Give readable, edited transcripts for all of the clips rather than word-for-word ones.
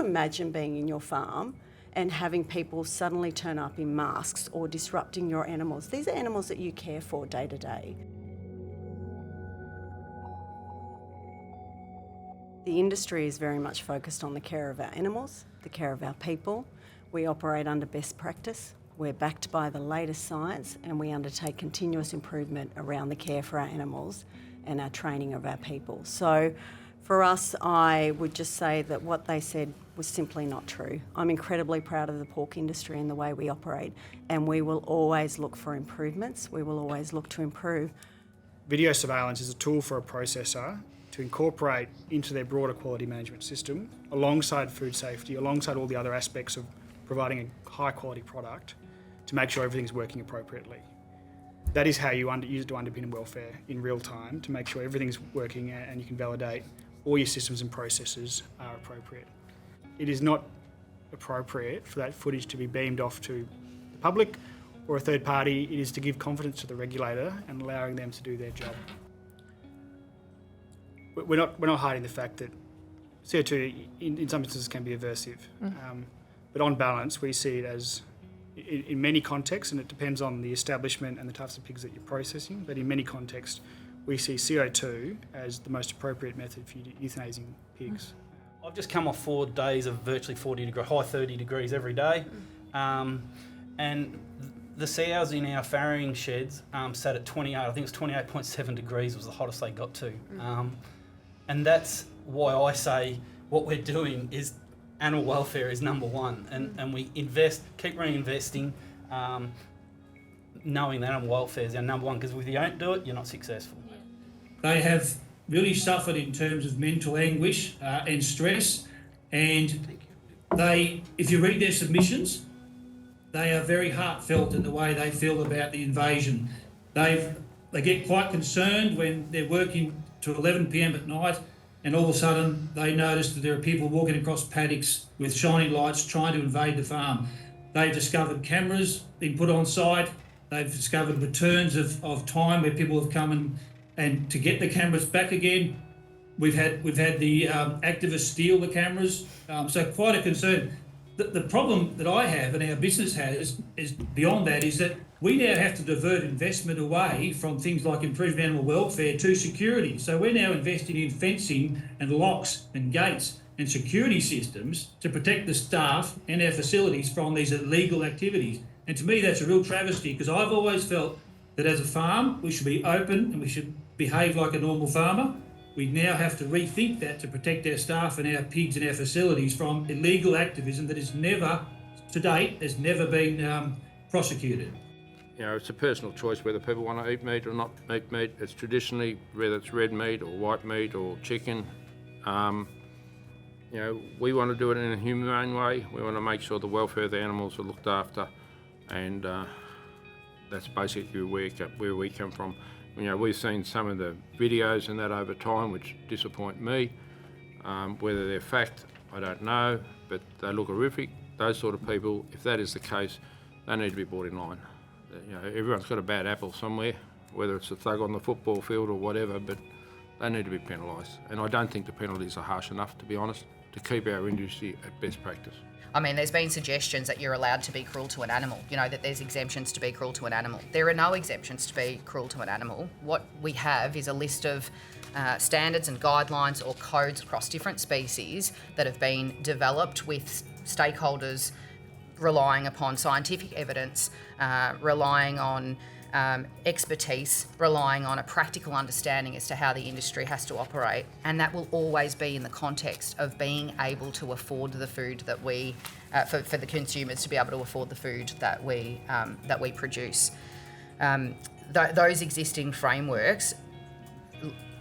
you imagine being in your farm and having people suddenly turn up in masks or disrupting your animals? These are animals that you care for day to day. The industry is very much focused on the care of our animals, the care of our people. We operate under best practice. We're backed by the latest science, and we undertake continuous improvement around the care for our animals and our training of our people. So for us, I would just say that what they said was simply not true. I'm incredibly proud of the pork industry and the way we operate, and we will always look for improvements. We will always look to improve. Video surveillance is a tool for a processor to incorporate into their broader quality management system, alongside food safety, alongside all the other aspects of providing a high quality product, to make sure everything's working appropriately. That is how you use it to underpin welfare in real time, to make sure everything's working and you can validate all your systems and processes are appropriate. It is not appropriate for that footage to be beamed off to the public or a third party. It is to give confidence to the regulator and allowing them to do their job. We're not hiding the fact that CO2 in some instances can be aversive, but on balance we see it as, in many contexts, and it depends on the establishment and the types of pigs that you're processing, but in many contexts we see CO2 as the most appropriate method for euthanizing pigs. I've just come off 4 days of virtually 40 high 30 degrees every day, and the sows in our farrowing sheds sat at 28, I think it was 28.7 degrees was the hottest they got to. And that's why I say what we're doing is animal welfare is number one, and we keep reinvesting, knowing that animal welfare is our number one, because if you don't do it, you're not successful. They have really suffered in terms of mental anguish and stress, and if you read their submissions, they are very heartfelt in the way they feel about the invasion. They get quite concerned when they're working to 11 p.m. at night, and all of a sudden they notice that there are people walking across paddocks with shining lights trying to invade the farm. They've discovered cameras being put on site. They've discovered returns of time where people have come and to get the cameras back again. We've had the activists steal the cameras, so quite a concern. The problem that I have and our business has is beyond that, is that we now have to divert investment away from things like improved animal welfare to security. So we're now investing in fencing and locks and gates and security systems to protect the staff and our facilities from these illegal activities. And to me, that's a real travesty, because I've always felt that as a farm, we should be open and we should behave like a normal farmer. We now have to rethink that to protect our staff and our pigs and our facilities from illegal activism that is never, to date, has never been prosecuted. You know, it's a personal choice whether people want to eat meat or not eat meat. It's traditionally, whether it's red meat or white meat or chicken. You know, we want to do it in a humane way. We want to make sure the welfare of the animals are looked after, and that's basically where we come from. You know, we've seen some of the videos and that over time which disappoint me. Whether they're fact, I don't know, but they look horrific. Those sort of people, if that is the case, they need to be brought in line. You know, everyone's got a bad apple somewhere, whether it's a thug on the football field or whatever, but they need to be penalised. And I don't think the penalties are harsh enough, to be honest, to keep our industry at best practice. I mean, there's been suggestions that you're allowed to be cruel to an animal, you know, that there's exemptions to be cruel to an animal. There are no exemptions to be cruel to an animal. What we have is a list of standards and guidelines or codes across different species that have been developed with stakeholders relying upon scientific evidence, relying on expertise, relying on a practical understanding as to how the industry has to operate, and that will always be in the context of being able to afford the food that we, for the consumers to be able to afford the food that we produce. Those existing frameworks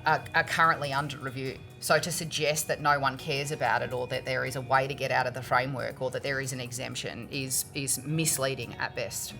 are currently under review. So to suggest that no one cares about it, or that there is a way to get out of the framework, or that there is an exemption is misleading at best.